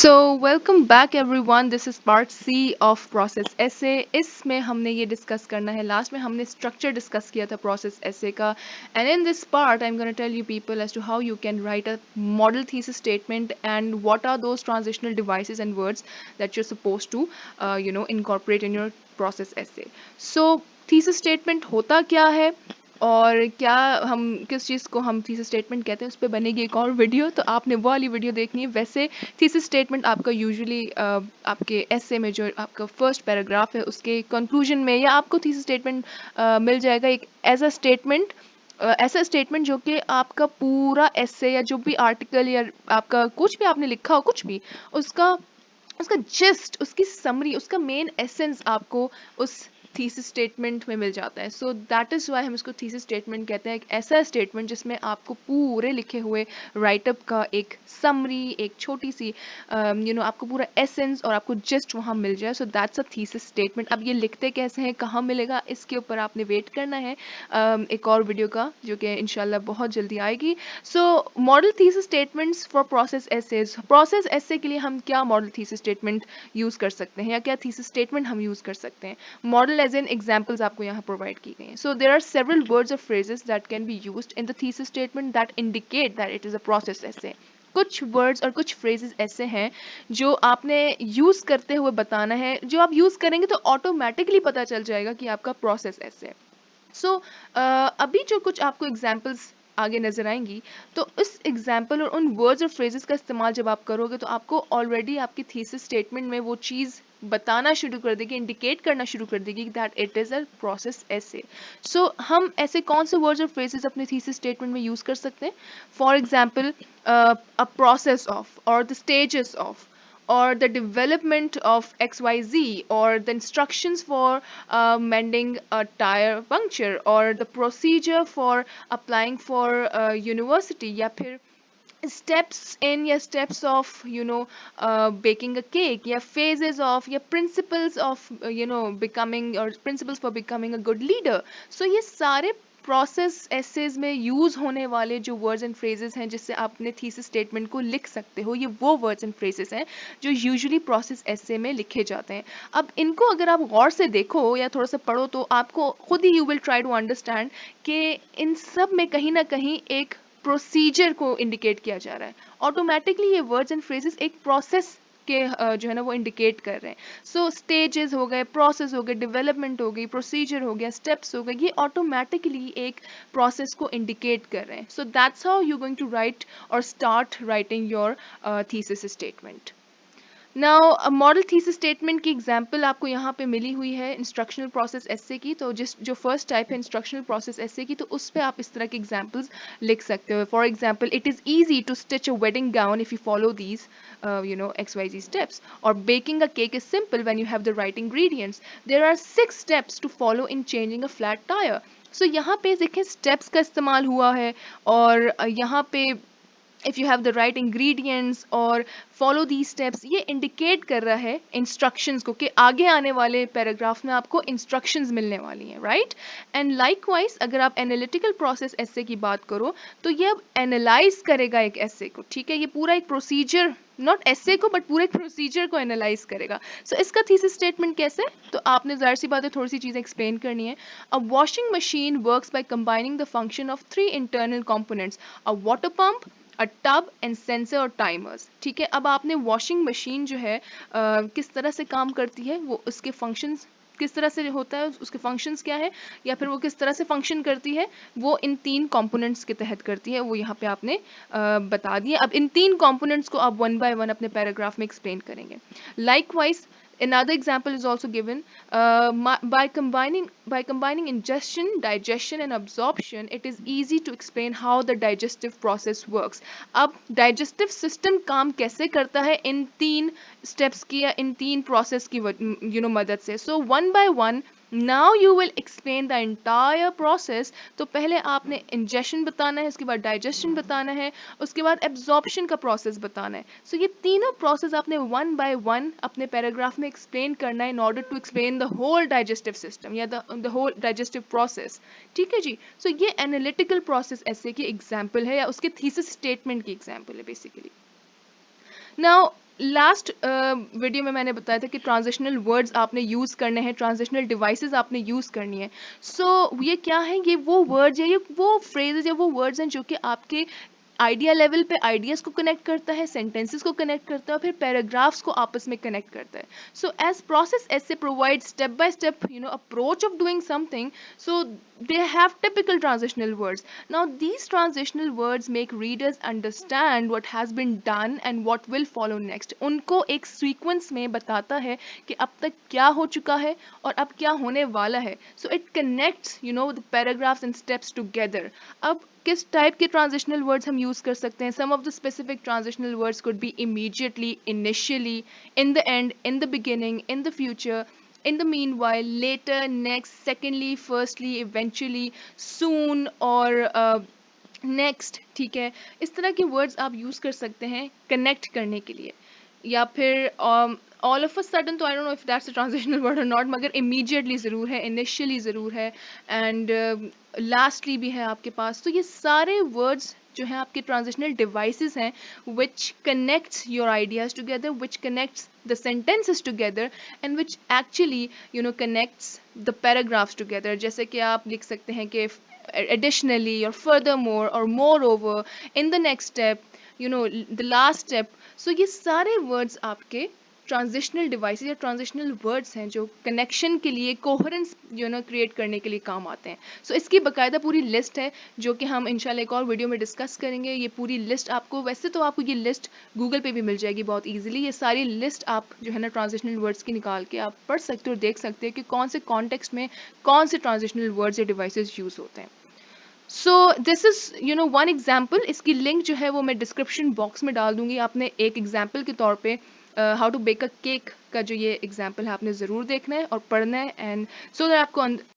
So welcome back everyone. This is part C of process essay. इसमें हमने ये discuss करना है. लास्ट में हमने स्ट्रक्चर डिस्कस किया था process essay का. And in this part, I'm going to tell you people as to how you can write a model thesis statement and what are those transitional devices and words that you're supposed to, incorporate in your process essay. So thesis statement होता क्या है और क्या हम किस चीज़ को हम thesis statement कहते हैं, उस पर बनेगी एक और वीडियो, तो आपने वो वाली वीडियो देखनी है. वैसे थीसिस स्टेटमेंट आपका यूजुअली आपके एसे में जो आपका फर्स्ट पैराग्राफ है उसके कंक्लूजन में या आपको थीसिस स्टेटमेंट मिल जाएगा एक एज अ स्टेटमेंट, ऐसा स्टेटमेंट जो कि आपका पूरा एसे या जो भी आर्टिकल या आपका कुछ भी आपने लिखा हो कुछ भी उसका उसका जिस्ट, उसकी समरी, उसका मेन एसेंस आपको उस थीसिस स्टेटमेंट में मिल जाता है. सो दैट इज़ वाई हम इसको थीसिस स्टेटमेंट कहते हैं. एक ऐसा स्टेटमेंट जिसमें आपको पूरे लिखे हुए राइटअप का एक समरी, एक छोटी सी आपको पूरा एसेंस और आपको जिस्ट वहाँ मिल जाए. So that's a thesis statement. अब ये लिखते कैसे हैं, कहाँ मिलेगा, इसके ऊपर आपने वेट करना है एक और वीडियो का जो कि इंशाल्लाह बहुत जल्दी आएगी. So model thesis statements for process essays. Process essay के लिए हम क्या मॉडल थीसिस स्टेटमेंट यूज़ कर सकते हैं या क्या थीसिस स्टेटमेंट हम यूज़ कर सकते हैं. मॉडल एज इन एग्जाम्पल्स आपको यहाँ प्रोवाइड की गई हैं. So there are several words और phrases that can be used in the thesis statement that indicate that it is a process essay. कुछ वर्ड्स और कुछ फ्रेजेस ऐसे हैं जो आपने यूज़ करते हुए बताना है, जो आप यूज़ करेंगे तो ऑटोमेटिकली पता चल जाएगा कि आपका प्रोसेस ऐसे है. सो अभी जो कुछ आपको एग्जाम्पल्स आगे नजर आएंगी, तो इस एग्जाम्पल और उन वर्ड्स और फ्रेजेस का इस्तेमाल जब आप करोगे तो आपको ऑलरेडी आपकी थीसिस स्टेटमेंट में वो चीज़ बताना शुरू कर देगी, इंडिकेट करना शुरू कर देगी that it is a process ऐसे. सो हम ऐसे कौन से वर्ड्स और फ्रेजेस अपने थीसिस स्टेटमेंट में यूज़ कर सकते हैं. For example a process of or the stages of or the development of XYZ or the instructions for mending a tire puncture or the procedure for applying for university या फिर steps in या steps of baking a cake या phases of या principles of becoming or principles for becoming a good leader. So ये सारे process essays में use होने वाले जो वर्ड्स एंड फ्रेजेस हैं जिससे आप अपने थीसिस स्टेटमेंट को लिख सकते हो, ये वो वर्ड्स एंड फ्रेजेस हैं जो यूजुअली प्रोसेस एसे में लिखे जाते हैं. अब इनको अगर आप गौर से देखो या थोड़ा सा पढ़ो तो आपको खुद ही you will try to understand कि इन सब में कहीं ना कहीं एक प्रोसीजर को इंडिकेट किया जा रहा है. ऑटोमेटिकली ये वर्ड्स एंड फ्रेजेस एक प्रोसेस के जो है ना वो इंडिकेट कर रहे हैं. सो स्टेजेस हो गए, प्रोसेस हो गए, डेवलपमेंट हो गई, प्रोसीजर हो गया, स्टेप्स हो गए, ये ऑटोमेटिकली एक प्रोसेस को इंडिकेट कर रहे हैं. So that's how you going to write or start writing your thesis statement. Now model thesis statement की एग्जांपल आपको यहाँ पे मिली हुई है इंस्ट्रक्शनल प्रोसेस एसे की. तो जो फर्स्ट टाइप है इंस्ट्रक्शनल प्रोसेस एसे की, तो उस पर आप इस तरह के एग्जांपल्स लिख सकते हो. For example, it is easy to stitch a wedding gown if you follow these XYZ steps. Or baking a cake is simple when you have the right ingredients. There are 6 steps to follow in changing a flat tire. So यहाँ पे देखिए steps का इस्तेमाल हुआ है और यहाँ पे if you have the right ingredients और फॉलो दी स्टेप्स, ये इंडिकेट कर रहा है इंस्ट्रक्शंस को कि आगे आने वाले पैराग्राफ में आपको इंस्ट्रक्शंस मिलने वाली हैं, राइट. एंड लाइकवाइज अगर आप एनालिटिकल प्रोसेस एसे की बात करो तो ये अब एनालाइज करेगा एक एसे को. ठीक है, ये पूरा एक प्रोसीजर, नॉट एसे को बट पूरे प्रोसीजर को एनालाइज करेगा. सो इसका थीसिस स्टेटमेंट कैसे, तो आपने जाहिर सी बात है थोड़ी सी चीज़ें एक्सप्लेन करनी है. A washing machine works by combining the function of 3 internal components, a water pump, a tub and sensor और टाइमर्स. ठीक है, अब आपने वॉशिंग मशीन जो है किस तरह से काम करती है, वो उसके फंक्शंस किस तरह से होता है, उसके फंक्शंस क्या है, या फिर वो किस तरह से फंक्शन करती है, वो इन 3 कंपोनेंट्स के तहत करती है, वो यहाँ पे आपने बता दिया. अब इन 3 कंपोनेंट्स को आप वन बाय वन अपने पैराग्राफ में एक्सप्लेन करेंगे. Likewise another example is also given. By combining ingestion, digestion and absorption, it is easy to explain how the digestive process works. अब digestive system काम कैसे करता है इन 3 steps की या इन 3 process की मदद से. So one by one now you will explain the entire process. तो पहले आपने ingestion बताना है, उसके बाद digestion बताना है, उसके बाद absorption का process बताना है. So ये तीनों process आपने one by one अपने paragraph में explain करना है in order to explain the whole digestive system या the whole digestive process. ठीक है जी. So ये analytical process ऐसे की example है या उसके thesis statement की example है basically. Now लास्ट वीडियो में मैंने बताया था कि ट्रांजिशनल वर्ड्स आपने यूज़ करने हैं, ट्रांजिशनल डिवाइसेस आपने यूज़ करनी है। सो ये क्या है, ये वो वर्ड्स है, ये वो फ्रेजेस या वो वर्ड्स हैं जो कि आपके आइडिया लेवल पे आइडियाज को कनेक्ट करता है, सेंटेंसेस को कनेक्ट करता है, और फिर पैराग्राफ्स को आपस में कनेक्ट करता है। सो एज प्रोसेस ऐसे provide step by step approach of doing something, so they have typical transitional words. Now these transitional words make readers understand what has been done and what will follow next. उनको एक sequence में बताता है कि अब तक क्या हो चुका है और अब क्या होने वाला है. So it connects the paragraphs and steps together. अब किस टाइप के ट्रांजिशनल वर्ड्स हम यूज कर सकते हैं? Some of the specific transitional words could be immediately, initially, in the end, in the beginning, in the future, in the meanwhile, later, next, secondly, firstly, eventually, soon, और next. ठीक है, इस तरह के वर्ड्स आप यूज कर सकते हैं कनेक्ट करने के लिए. या फिर ऑल ऑफ अ सडन, तो I don't know if that's a transitional word और नॉट, मगर इमीडिएटली ज़रूर है, इनिशियली ज़रूर है, एंड लास्टली भी है आपके पास. तो ये सारे वर्ड्स जो हैं आपके ट्रांजिशनल डिवाइसेस हैं, which connects your ideas together, which connects the sentences together, and which actually connects the paragraphs together. जैसे कि आप लिख सकते हैं कि additionally or furthermore or moreover, in the next step, the last step. So ये सारे words आपके ट्रांजिशनल डिवाइसेस या ट्रांजिशनल वर्ड्स हैं जो कनेक्शन के लिए, कोहरेंस क्रिएट करने के लिए काम आते हैं. सो इसकी बाकायदा पूरी लिस्ट है जो कि हम इंशाल्लाह एक और वीडियो में डिस्कस करेंगे. ये पूरी लिस्ट आपको, वैसे तो आपको ये लिस्ट गूगल पे भी मिल जाएगी बहुत इजीली. ये सारी लिस्ट आप जो है ना ट्रांजिशनल वर्ड्स की निकाल के आप पढ़ सकते हो, देख सकते हो कि कौन से कॉन्टेक्स्ट में कौन से ट्रांजिशनल वर्ड्स या डिवाइसेस यूज होते हैं. So this is one example. इसकी लिंक जो है वो मैं डिस्क्रिप्शन बॉक्स में डाल दूंगी. आपने एक एग्जाम्पल के तौर पे how to bake a cake का जो ये एग्जाम्पल है आपने ज़रूर देखना है और पढ़ना है, एंड सो दैट आपको